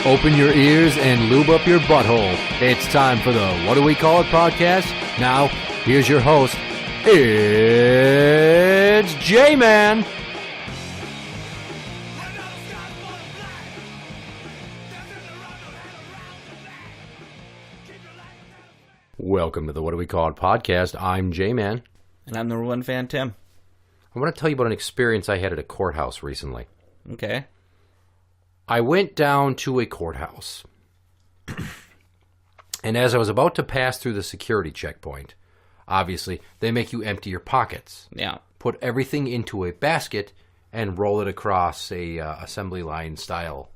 Open your ears and lube up your butthole. It's time for the What Do We Call It podcast. Now, here's your host. It's JMan. Welcome to the What Do We Call It podcast. I'm JMan. And I'm number one fan, Tim. I want to tell you about an experience I had at a courthouse recently. Okay. I went down to a courthouse, and as I was about to pass through the security checkpoint, obviously, they make you empty your pockets. Yeah. Put everything into a basket and roll it across a assembly line style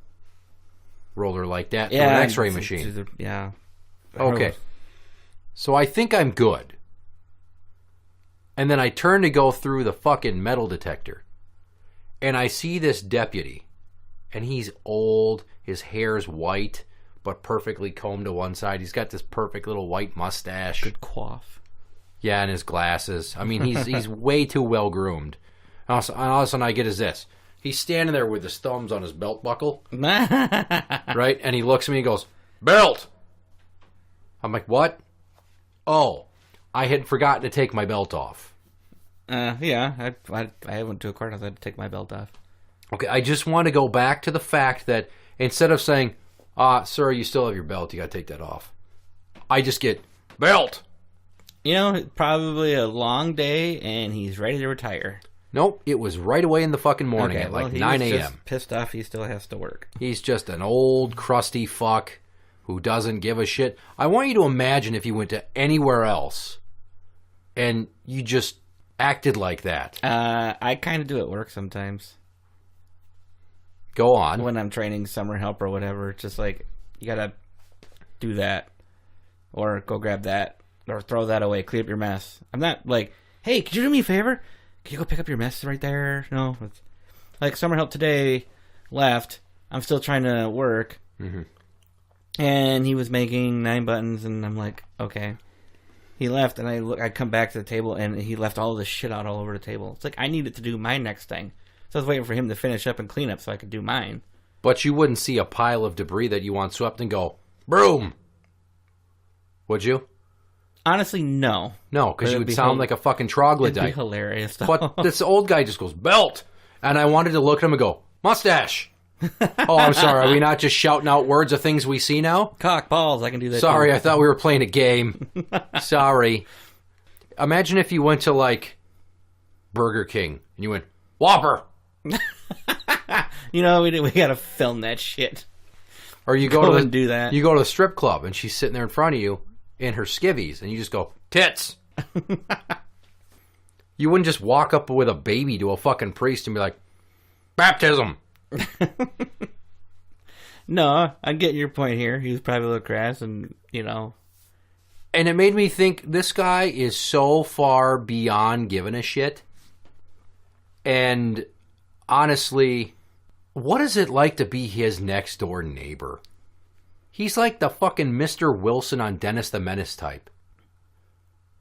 roller like that through an x-ray machine. Yeah. Okay. So I think I'm good. And then I turn to go through the fucking metal detector, and I see this deputy. And he's old, his hair's white, but perfectly combed to one side. He's got this perfect little white mustache. Good coif. Yeah, and his glasses. I mean, he's way too well groomed. And all of a sudden I get is this. He's standing there with his thumbs on his belt buckle. Right? And he looks at me and goes, "Belt!" I'm like, "What?" "Oh, I had forgotten to take my belt off." Yeah, I went to a courthouse. I had to take my belt off. Okay, I just want to go back to the fact that instead of saying, "Sir, you still have your belt, you got to take that off," I just get, "Belt!" You know, probably a long day, and he's ready to retire. Nope, it was right away in the fucking morning at like 9 a.m. Just pissed off he still has to work. He's just an old, crusty fuck who doesn't give a shit. I want you to imagine if you went to anywhere else and you just acted like that. I kind of do at work sometimes. Go on. When I'm training summer help or whatever, it's just like, you gotta do that. Or go grab that. Or throw that away. Clean up your mess. I'm not like, "Hey, could you do me a favor? Can you go pick up your mess right there?" No. It's, like, summer help today left. I'm still trying to work. Mm-hmm. And he was making 9 buttons, and I'm like, okay. He left, and I come back to the table, and he left all this shit out all over the table. It's like, I needed to do my next thing. So I was waiting for him to finish up and clean up so I could do mine. But you wouldn't see a pile of debris that you want swept and go, "Broom!" Would you? Honestly, no. No, because you would sound like a fucking troglodyte. It'd be hilarious, though. But this old guy just goes, "Belt!" And I wanted to look at him and go, "Mustache!" Oh, I'm sorry. Are we not just shouting out words of things we see now? Cock, balls, I can do that. Sorry, too. I thought we were playing a game. Sorry. Imagine if you went to, like, Burger King and you went, "Whopper!" You know, we gotta film that shit. Or you go to do that. You go to the strip club and she's sitting there in front of you in her skivvies and you just go, "Tits!" You wouldn't just walk up with a baby to a fucking priest and be like, "Baptism!" No, I'm getting your point here. He was probably a little crass and, you know. And it made me think, this guy is so far beyond giving a shit. And honestly, what is it like to be his next door neighbor? He's like the fucking Mr. Wilson on Dennis the Menace type.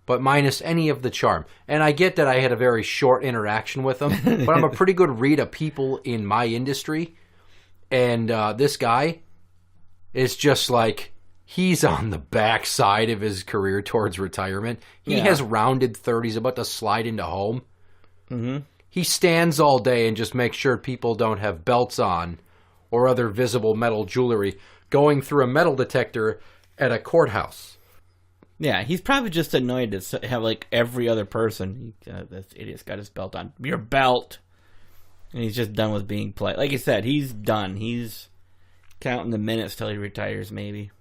But minus any of the charm. And I get that I had a very short interaction with him, but I'm a pretty good read of people in my industry. And this guy is just like, he's on the backside of his career towards retirement. He has rounded 30s, about to slide into home. Mm-hmm. He stands all day and just makes sure people don't have belts on or other visible metal jewelry going through a metal detector at a courthouse. Yeah, he's probably just annoyed to have, like, every other person. This idiot's got his belt on. Your belt! And he's just done with being polite. Like you said, he's done. He's counting the minutes till he retires, maybe.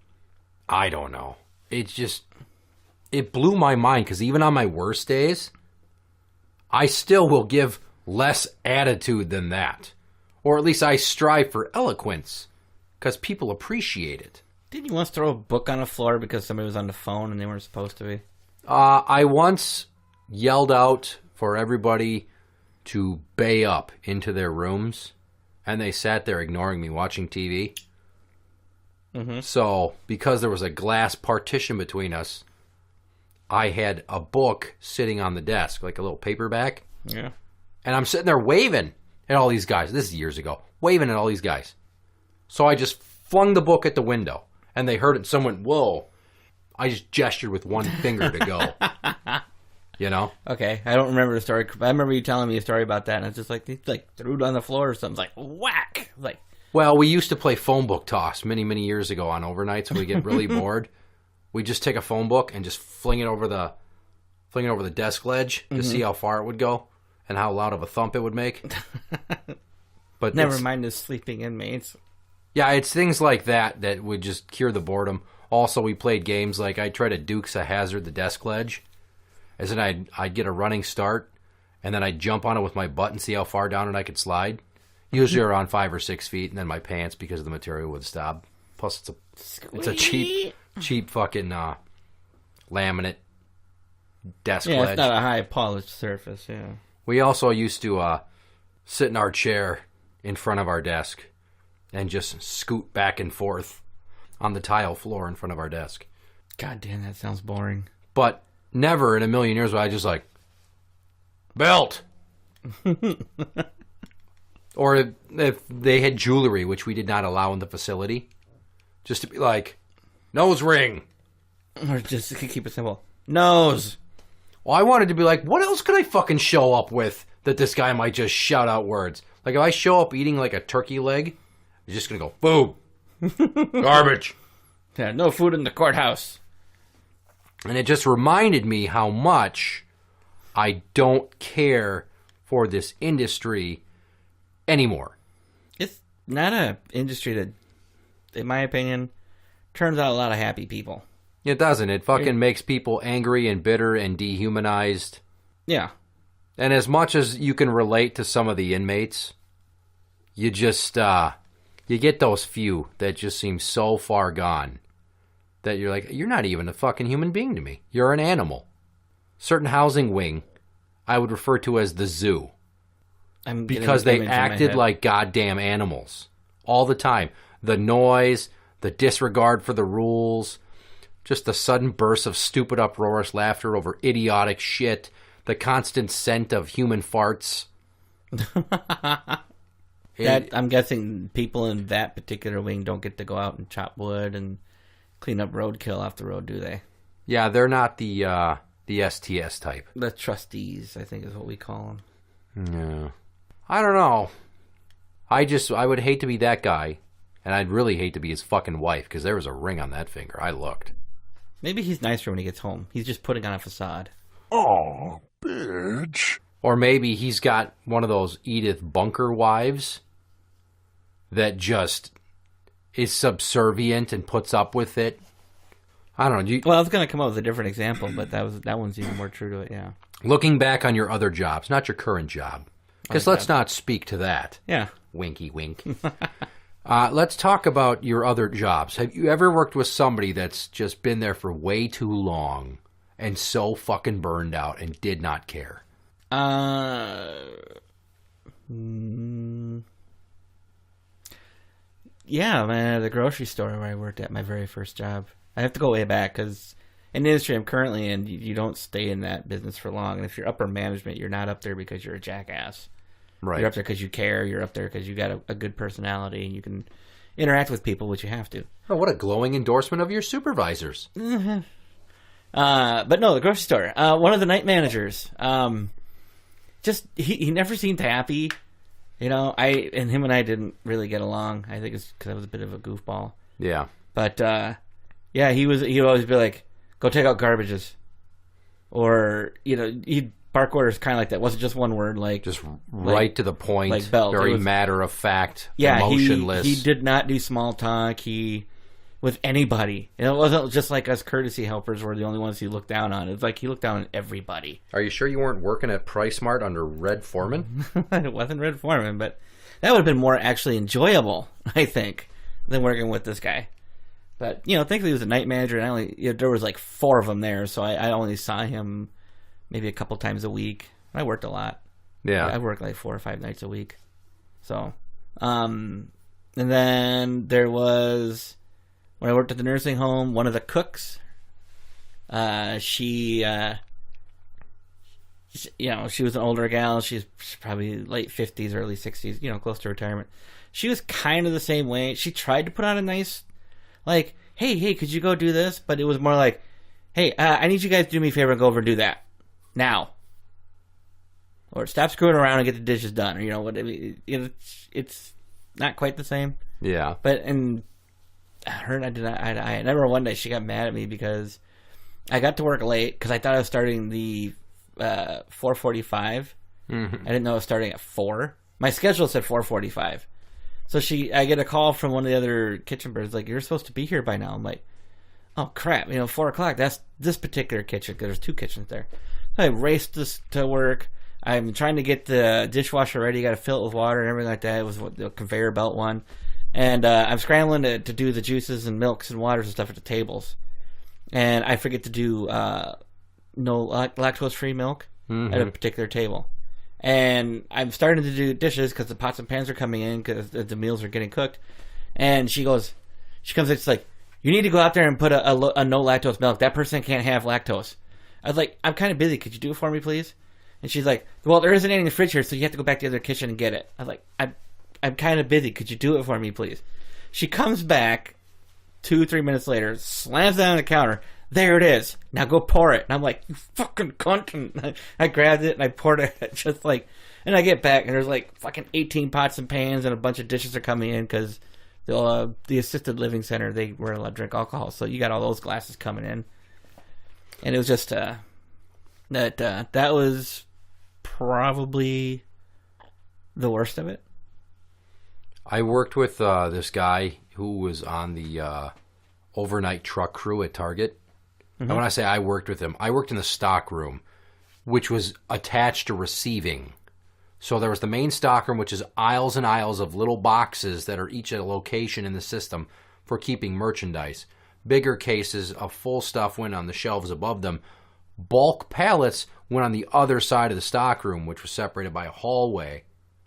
I don't know. It blew my mind, because even on my worst days, I still will give less attitude than that. Or at least I strive for eloquence, because people appreciate it. Didn't you once throw a book on the floor because somebody was on the phone and they weren't supposed to be? I once yelled out for everybody to bay up into their rooms, and they sat there ignoring me watching TV. Mm-hmm. So, because there was a glass partition between us, I had a book sitting on the desk, like a little paperback. Yeah. And I'm sitting there waving at all these guys. This is years ago. Waving at all these guys. So I just flung the book at the window. And they heard it. Someone went, whoa. I just gestured with one finger to go. You know? Okay, I don't remember the story. I remember you telling me a story about that, and it's just like, he like threw it on the floor or something. It's like, whack! Like, well, we used to play phone book toss many, many years ago on overnights when we get really bored. We just take a phone book and just fling it over the desk ledge to see how far it would go and how loud of a thump it would make. But never mind the sleeping inmates. Yeah, it's things like that that would just cure the boredom. Also, we played games like I'd try to Dukes a Hazard the desk ledge. As in, I'd get a running start, and then I'd jump on it with my butt and see how far down I could slide. Usually around 5 or 6 feet, and then my pants, because of the material, would stop. Plus, it's a cheap fucking laminate desk ledge. Yeah, it's not a high polished surface, yeah. We also used to sit in our chair in front of our desk and just scoot back and forth on the tile floor in front of our desk. God damn, that sounds boring. But never in a million years would I just like, belt! Or if they had jewelry, which we did not allow in the facility, just to be like, nose ring! Or just keep it simple. Nose! Well, I wanted to be like, what else could I fucking show up with that this guy might just shout out words? Like, if I show up eating like a turkey leg, he's just going to go, food! Garbage! Yeah, no food in the courthouse. And it just reminded me how much I don't care for this industry anymore. It's not an industry that, in my opinion, turns out a lot of happy people. It doesn't. It fucking makes people angry and bitter and dehumanized. Yeah. And as much as you can relate to some of the inmates, you just, you get those few that just seem so far gone that you're like, you're not even a fucking human being to me. You're an animal. Certain housing wing I would refer to as the zoo. Because they acted like goddamn animals all the time. The noise, the disregard for the rules, just the sudden bursts of stupid uproarious laughter over idiotic shit, the constant scent of human farts. I'm guessing people in that particular wing don't get to go out and chop wood and clean up roadkill off the road, do they? Yeah, they're not the STS type. The trustees, I think is what we call them. No. I don't know. I would hate to be that guy, and I'd really hate to be his fucking wife, because there was a ring on that finger. I looked. Maybe he's nicer when he gets home. He's just putting on a facade. Oh, bitch. Or maybe he's got one of those Edith Bunker wives that just is subservient and puts up with it. I don't know. Well, I was going to come up with a different example, but that one's even more true to it, yeah. Looking back on your other jobs, not your current job, because let's not speak to that. Yeah. Winky wink. Let's talk about your other jobs. Have you ever worked with somebody that's just been there for way too long and so fucking burned out and did not care? Yeah, man, at the grocery store where I worked at my very first job. I have to go way back because in the industry I'm currently in, you don't stay in that business for long. And if you're upper management, you're not up there because you're a jackass. Right. You're up there because you care. You're up there because you got a good personality and you can interact with people, which you have to. Oh, what a glowing endorsement of your supervisors. But no, the grocery store. One of the night managers. Just he never seemed happy. You know, him and I didn't really get along. I think it's because I was a bit of a goofball. Yeah. But yeah, he'd always be like, "Go take out garbages," or he'd bark orders kind of like that. It wasn't just one word, like just right to the point, like belt. Very matter of fact, yeah, emotionless. He did not do small talk. With anybody. And it wasn't just like us courtesy helpers were the only ones he looked down on. It's like he looked down on everybody. Are you sure you weren't working at PriceSmart under Red Foreman? It wasn't Red Foreman, but that would have been more actually enjoyable, I think, than working with this guy. But, thankfully he was a night manager, and there was like 4 of them there, so I only saw him maybe a couple times a week. I worked a lot. Yeah. I worked like 4 or 5 nights a week. So, and then there was... When I worked at the nursing home, one of the cooks, she she was an older gal. She's probably late 50s, early 60s, close to retirement. She was kind of the same way. She tried to put on a nice, like, hey, could you go do this? But it was more like, hey, I need you guys to do me a favor and go over and do that. Now. Or stop screwing around and get the dishes done. Or, what? It's not quite the same. Yeah. But, and her and I remember one day she got mad at me because I got to work late because I thought I was starting the 4:45. I didn't know I was starting at 4. My schedule said 4:45. So I get a call from one of the other kitchen birds, like, you're supposed to be here by now. I'm like, oh crap, 4 o'clock. That's this particular kitchen because there's 2 kitchens there. So I raced to work. I'm trying to get the dishwasher ready. Got to fill it with water and everything like that. It was the conveyor belt one. And I'm scrambling to do the juices and milks and waters and stuff at the tables. And I forget to do no lactose-free milk at a particular table. And I'm starting to do dishes because the pots and pans are coming in because the meals are getting cooked. And she comes in, it's like, you need to go out there and put a no lactose milk. That person can't have lactose. I was like, I'm kind of busy. Could you do it for me, please? And she's like, well, there isn't any in the fridge here, so you have to go back to the other kitchen and get it. I was like, I'm kind of busy. Could you do it for me, please? She comes back 2-3 minutes later, slams down on the counter. There it is. Now go pour it. And I'm like, you fucking cunt. And I grabbed it and I poured it just like, and I get back and there's like fucking 18 pots and pans and a bunch of dishes are coming in because the assisted living center, they were allowed to drink alcohol. So you got all those glasses coming in. And it was just, that was probably the worst of it. I worked with this guy who was on the overnight truck crew at Target. And when I say I worked with him, I worked in the stock room, which was attached to receiving. So there was the main stock room, which is aisles and aisles of little boxes that are each at a location in the system for keeping merchandise. Bigger cases of full stuff went on the shelves above them. Bulk pallets went on the other side of the stock room, which was separated by a hallway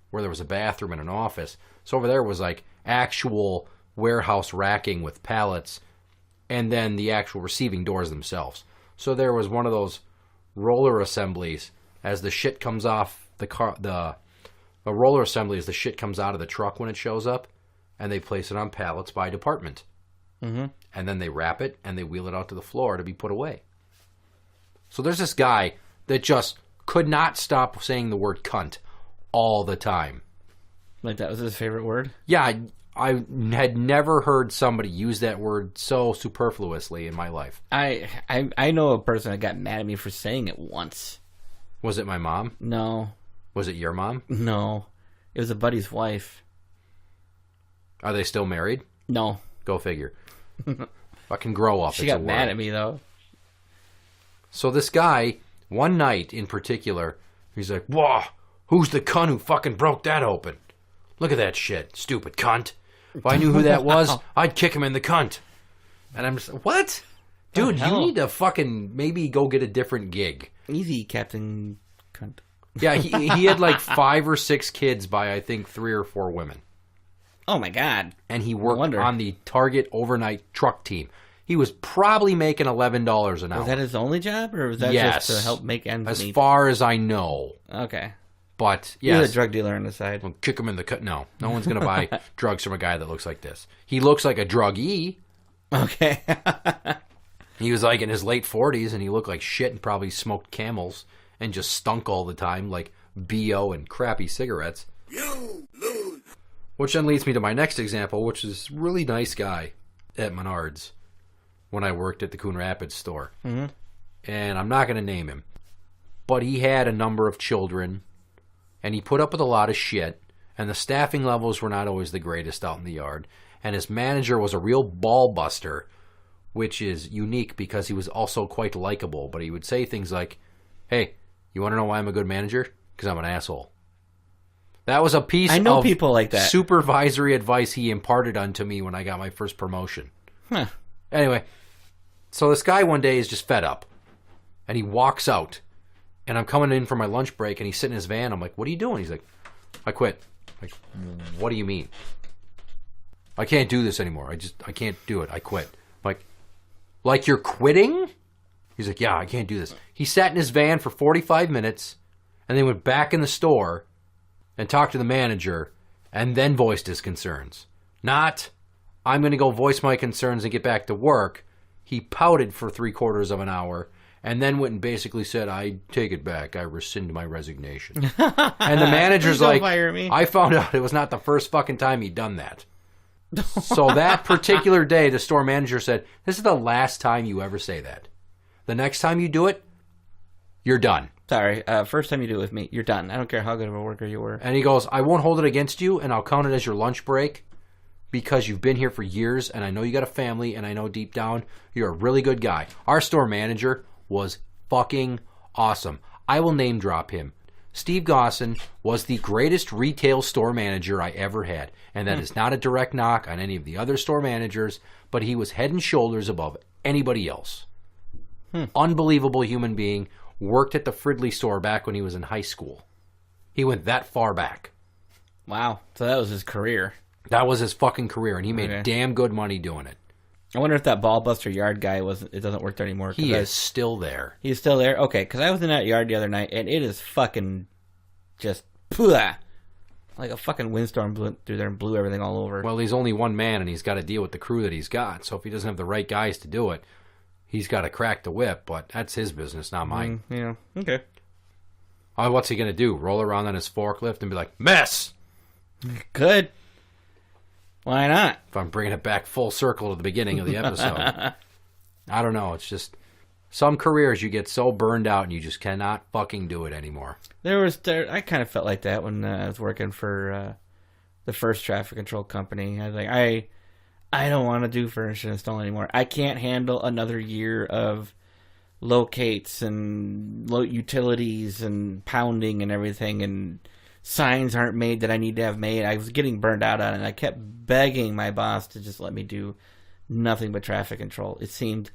where there was a bathroom and an office. So over there was like actual warehouse racking with pallets and then the actual receiving doors themselves. So there was one of those roller assemblies as the shit comes off the car. The roller assembly is the shit comes out of the truck when it shows up, and they place it on pallets by department. And then they wrap it and they wheel it out to the floor to be put away. So there's this guy that just could not stop saying the word cunt all the time. Like that was his favorite word? Yeah, I had never heard somebody use that word so superfluously in my life. I know a person that got mad at me for saying it once. Was it my mom? No. Was it your mom? No. It was a buddy's wife. Are they still married? No. Go figure. Fucking grow up. She got mad at me, though. So this guy, one night in particular, he's like, whoa, who's the cunt who fucking broke that open? Look at that shit, stupid cunt. If I knew who that was, I'd kick him in the cunt. And I'm just, what? Dude, you need to fucking maybe go get a different gig. Easy, Captain Cunt. Yeah, he had like 5 or 6 kids by, I think, 3 or 4 women. Oh, my God. And he worked on the Target overnight truck team. He was probably making $11 an hour. Was that his only job, or was that just to help make ends meet? As far as I know. Okay. But, yes. He's a drug dealer on the side. Well, kick him in the cut. No one's going to buy drugs from a guy that looks like this. He looks like a druggie. Okay. He was like in his late 40s, and he looked like shit and probably smoked Camels and just stunk all the time like B.O. and crappy cigarettes. You lose. Which then leads me to my next example, which is a really nice guy at Menards when I worked at the Coon Rapids store. Mm-hmm. And I'm not going to name him. But he had a number of children, and he put up with a lot of shit, and the staffing levels were not always the greatest out in the yard. And his manager was a real ball buster, which is unique because he was also quite likable. But he would say things like, hey, you want to know why I'm a good manager? Because I'm an asshole. That was a piece of people like that. Supervisory advice he imparted unto me when I got my first promotion. Huh. Anyway, so this guy one day is just fed up, and he walks out, and I'm coming in for my lunch break, and he's sitting in his van. I'm like, what are you doing? He's like, I quit. I'm like, what do you mean? I can't do this anymore. I can't do it. I quit. I'm like you're quitting? He's like, yeah, I can't do this. He sat in his van for 45 minutes and then went back in the store and talked to the manager and then voiced his concerns. Not, I'm going to go voice my concerns and get back to work. He pouted for 3/4 of an hour and then went and basically said, I take it back. I rescind my resignation. And the manager's Don't like, fire me. I found out it was not the first fucking time he'd done that. So that particular day, the store manager said, this is the last time you ever say that. The next time you do it, you're done. Sorry, first time you do it with me, you're done. I don't care how good of a worker you were. And he goes, I won't hold it against you, and I'll count it as your lunch break because you've been here for years, and I know you got a family, and I know deep down you're a really good guy. Our store manager was fucking awesome. I will name drop him. Steve Gosson was the greatest retail store manager I ever had, and that is not a direct knock on any of the other store managers, but he was head and shoulders above anybody else. Unbelievable human being. Worked at the Fridley store back when he was in high school. He went that far back. Wow. So that was his career. That was his fucking career, and he made damn good money doing it. I wonder if that Ballbuster yard guy it doesn't work there anymore. He is still there. He's still there? Okay, because I was in that yard the other night, and it is fucking just like a fucking windstorm blew through there and blew everything all over. Well, he's only one man, and he's got to deal with the crew that he's got. So if he doesn't have the right guys to do it, he's got to crack the whip, but that's his business, not mine. Yeah, okay. Oh, what's he going to do? Roll around on his forklift and be like, mess! Good. Why not? If I'm bringing it back full circle to the beginning of the episode. I don't know. It's just some careers you get so burned out and you just cannot fucking do it anymore. I kind of felt like that when I was working for the first traffic control company. I was like, I don't want to do furniture install anymore. I can't handle another year of locates and utilities and pounding and everything, and signs aren't made that I need to have made. I was getting burned out on it, and I kept begging my boss to just let me do nothing but traffic control. It seemed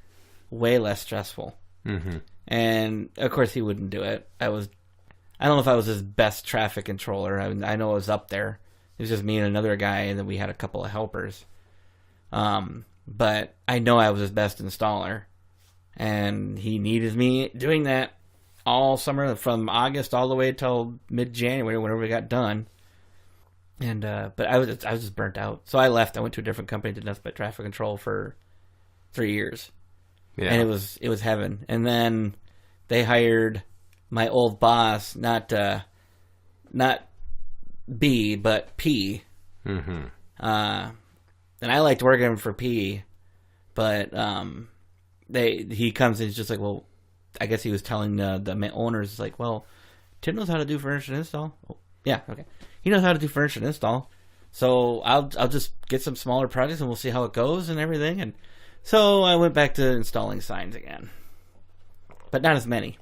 way less stressful. Mm-hmm. And, of course, he wouldn't do it. I don't know if I was his best traffic controller. I know I was up there. It was just me and another guy, and then we had a couple of helpers. But I know I was his best installer, and he needed me doing that all summer, from August all the way till mid-January, whenever we got done. And but I was just burnt out, so I left. I went to a different company, did nothing but traffic control for 3 years, and it was heaven. And then they hired my old boss, not B but P. Mm-hmm. And I liked working for P, but he comes and he's just like, well, I guess he was telling the owners, like, well, Tim knows how to do furniture install. Oh, yeah, okay. He knows how to do furniture install, so I'll just get some smaller projects and we'll see how it goes and everything. And so I went back to installing signs again, but not as many,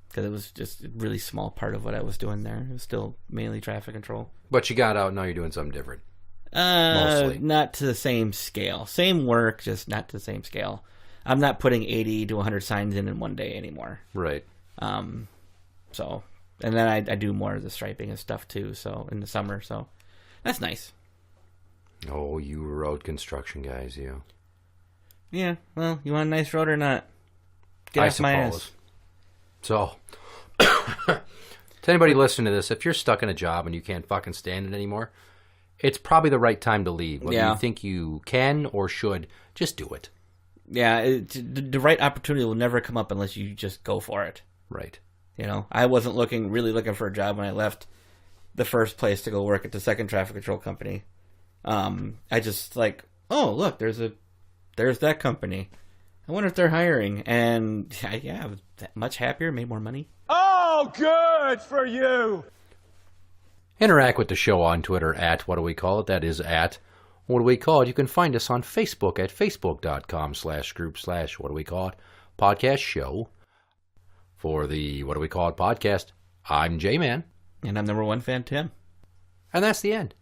because it was just a really small part of what I was doing there. It was still mainly traffic control. But you got out, and now you're doing something different. Mostly. Not to the same scale. Same work, just not to the same scale. I'm not putting 80 to 100 signs in one day anymore. Right. So, and then I do more of the striping and stuff too, so, in the summer, so that's nice. Oh, you road construction guys, you. Yeah, well, you want a nice road or not? Get off my ass. So, to anybody listening to this, if you're stuck in a job and you can't fucking stand it anymore, it's probably the right time to leave. Whether you think you can or should, just do it. Yeah, the right opportunity will never come up unless you just go for it. Right. You know, I wasn't really looking for a job when I left the first place to go work at the second traffic control company. I just like, oh, look, there's that company. I wonder if they're hiring. And yeah, I was much happier, made more money. Oh, good for you. Interact with the show on Twitter at What Do We Call It? That is at What Do We Call It? You can find us on Facebook at facebook.com/group/What Do We Call It? Podcast show. For the What Do We Call It podcast, I'm JMan. And I'm number one fan, Tim. And that's the end.